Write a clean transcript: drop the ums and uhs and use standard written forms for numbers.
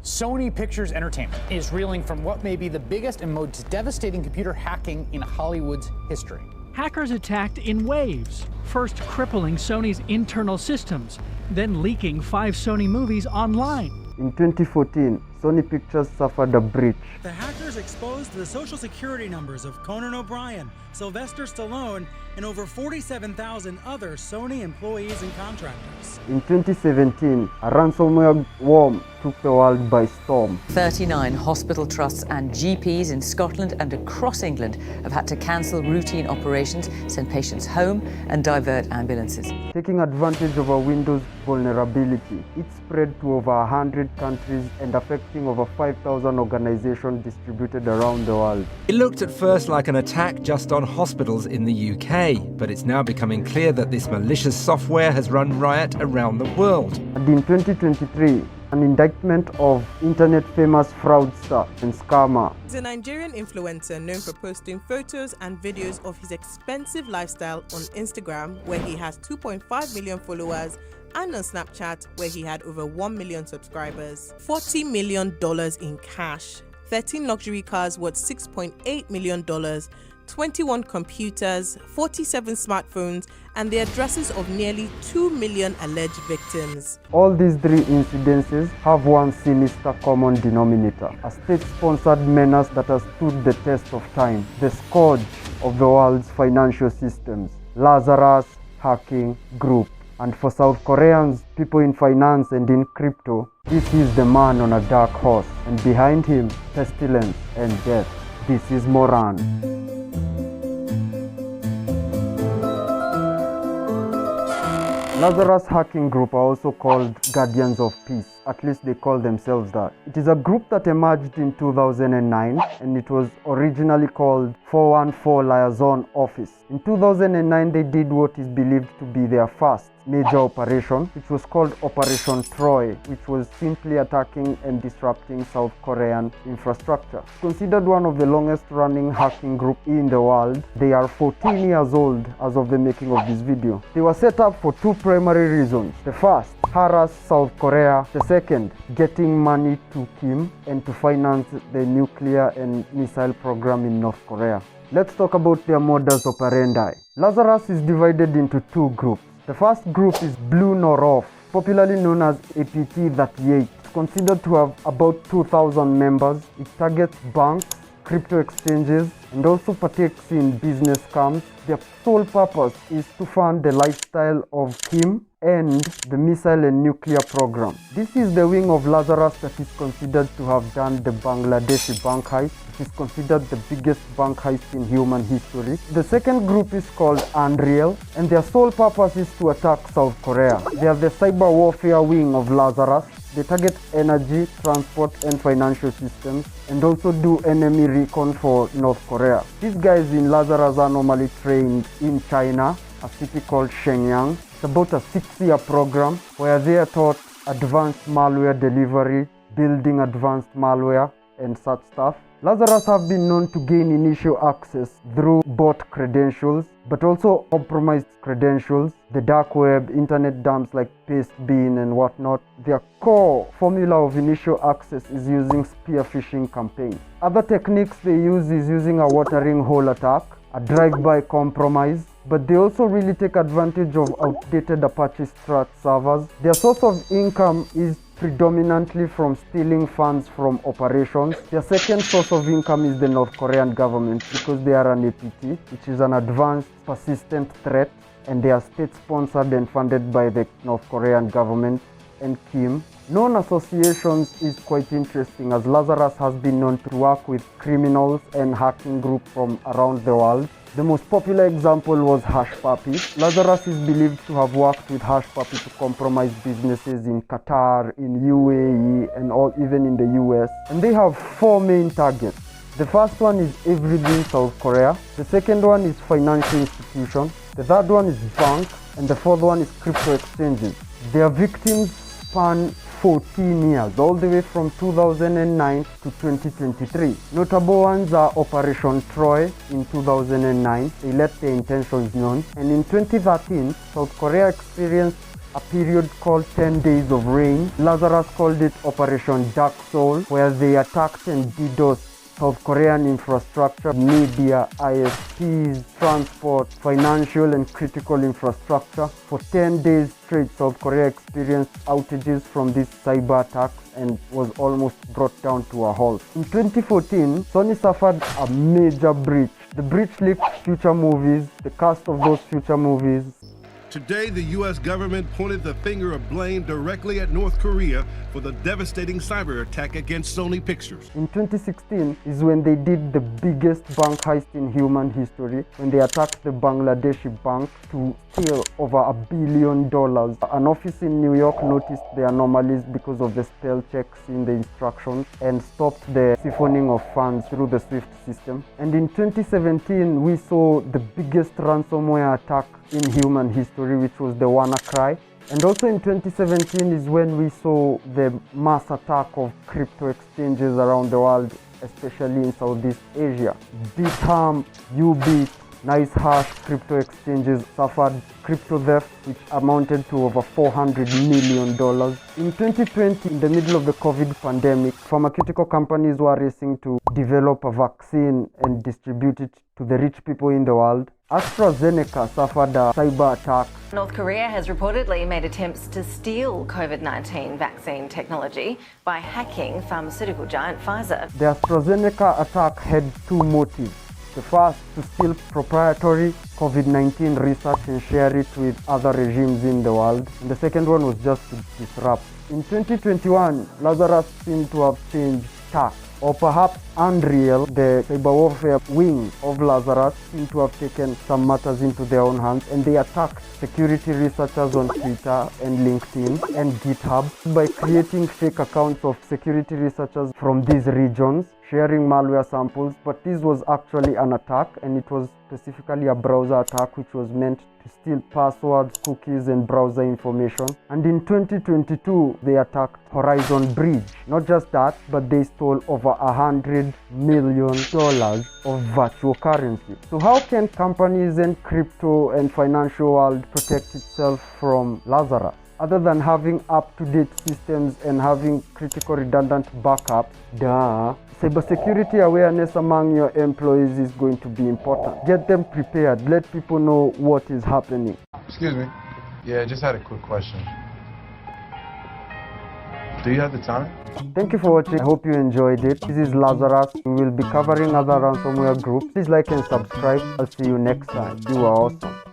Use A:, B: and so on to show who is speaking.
A: Sony Pictures Entertainment is reeling from what may be the biggest and most devastating computer hacking in Hollywood's history.
B: Hackers attacked in waves, first crippling Sony's internal systems, then leaking 5 Sony movies online.
C: In 2014, Sony Pictures suffered a breach.
D: The hackers exposed the social security numbers of Conan O'Brien, Sylvester Stallone, and over 47,000 other Sony employees and contractors.
C: In 2017, a ransomware worm took the world by storm.
E: 39 hospital trusts and GPs in Scotland and across England have had to cancel routine operations, send patients home and divert ambulances.
C: Taking advantage of a Windows vulnerability, it spread to over 100 countries and affecting over 5,000 organizations distributed around the world.
F: It looked at first like an attack just on hospitals in the UK, but it's now becoming clear that this malicious software has run riot around the world.
C: And in 2023, an indictment of internet-famous fraudster and scammer.
G: He's a Nigerian influencer known for posting photos and videos of his expensive lifestyle on Instagram, where he has 2.5 million followers, and on Snapchat, where he had over 1 million subscribers. $40 million in cash, 13 luxury cars worth $6.8 million, 21 computers, 47 smartphones, and the addresses of nearly 2 million alleged victims.
C: All these 3 incidences have one sinister common denominator: a state-sponsored menace that has stood the test of time, the scourge of the world's financial systems, Lazarus Hacking Group. And for South Koreans, people in finance and in crypto, this is the man on a dark horse, and behind him, pestilence and death. This is Moran. Lazarus Hacking Group are also called Guardians of Peace. At least they call themselves that. It is a group that emerged in 2009, and it was originally called 414 Liaison Office. In 2009, they did what is believed to be their first major operation, which was called Operation Troy, which was simply attacking and disrupting South Korean infrastructure. Considered one of the longest running hacking groups in the world, they are 14 years old as of the making of this video. They were set up for 2 primary reasons. The first, harass South Korea. The second, getting money to Kim and to finance the nuclear and missile program in North Korea. Let's talk about their modus operandi. Lazarus is divided into 2 groups. The first group is Blue Nor Off, popularly known as APT-38. It's considered to have about 2,000 members. It targets banks, crypto exchanges, and also partakes in business scams. Their sole purpose is to fund the lifestyle of Kim and the missile and nuclear program. This is the wing of Lazarus that is considered to have done the Bangladeshi bank heist. It is considered the biggest bank heist in human history. The second group is called Unreal, and their sole purpose is to attack South Korea. They are the cyber warfare wing of Lazarus. They target energy, transport, and financial systems, and also do enemy recon for North Korea. These guys in Lazarus are normally trained in China, a city called Shenyang. It's about a 6-year program where they are taught advanced malware delivery, building advanced malware, and such stuff. Lazarus have been known to gain initial access through bot credentials, but also compromised credentials, the dark web, internet dumps like Pastebin and whatnot. Their core formula of initial access is using spear phishing campaigns. Other techniques they use is using a watering hole attack, a drive-by compromise, but they also really take advantage of outdated Apache Strat servers. Their source of income is predominantly from stealing funds from operations. Their second source of income is the North Korean government, because they are an APT, which is an advanced persistent threat, and they are state-sponsored and funded by the North Korean government and Kim. Known associations is quite interesting, as Lazarus has been known to work with criminals and hacking groups from around the world. The most popular example was Hushpuppi. Lazarus is believed to have worked with Hushpuppi to compromise businesses in Qatar, in UAE, and even in the US. And they have 4 main targets. The first one is everything South Korea. The second one is financial institutions. The third one is banks. And the fourth one is crypto exchanges. Their victims span 14 years, all the way from 2009 to 2023. Notable ones are Operation Troy in 2009. They let their intentions known. And in 2013, South Korea experienced a period called 10 Days of Rain. Lazarus called it Operation Dark Soul, where they attacked and DDoSed South Korean infrastructure, media, ISPs, transport, financial and critical infrastructure. For 10 days straight, South Korea experienced outages from these cyber attacks and was almost brought down to a halt. In 2014, Sony suffered a major breach. The breach leaked future movies, the cast of those future movies.
H: Today, the U.S. government pointed the finger of blame directly at North Korea for the devastating cyber attack against Sony Pictures.
C: In 2016 is when they did the biggest bank heist in human history, when they attacked the Bangladeshi bank to steal over $1 billion. An office in New York noticed the anomalies because of the spell checks in the instructions and stopped the siphoning of funds through the SWIFT system. And in 2017, we saw the biggest ransomware attack in human history, which was the WannaCry. And also in 2017 is when we saw the mass attack of crypto exchanges around the world, especially in Southeast Asia. Bitham, Ubit, NiceHash crypto exchanges suffered crypto theft, which amounted to over $400 million. In 2020, in the middle of the COVID pandemic, pharmaceutical companies were racing to develop a vaccine and distribute it to the rich people in the world. AstraZeneca suffered a cyber attack.
I: North Korea has reportedly made attempts to steal COVID-19 vaccine technology by hacking pharmaceutical giant Pfizer.
C: The AstraZeneca attack had two motives. The first, to steal proprietary COVID-19 research and share it with other regimes in the world. And the second one was just to disrupt. In 2021, Lazarus seemed to have changed tack. Or perhaps Unreal, the cyber warfare wing of Lazarus, seemed to have taken some matters into their own hands, and they attacked security researchers on Twitter and LinkedIn and GitHub by creating fake accounts of security researchers from these regions, sharing malware samples. But this was actually an attack, and it was specifically a browser attack which was meant to steal passwords, cookies, and browser information. And in 2022, they attacked Horizon Bridge. Not just that, but they stole over $100 million of virtual currency. So how can companies and crypto and financial world protect itself from Lazarus? Other than having up-to-date systems and having critical redundant backup, cybersecurity awareness among your employees is going to be important. Get them prepared. Let people know what is happening.
J: Excuse me. Yeah, I just had a quick question. Do you have the time?
C: Thank you for watching. I hope you enjoyed it. This is Lazarus. We will be covering other ransomware groups. Please like and subscribe. I'll see you next time. You are awesome.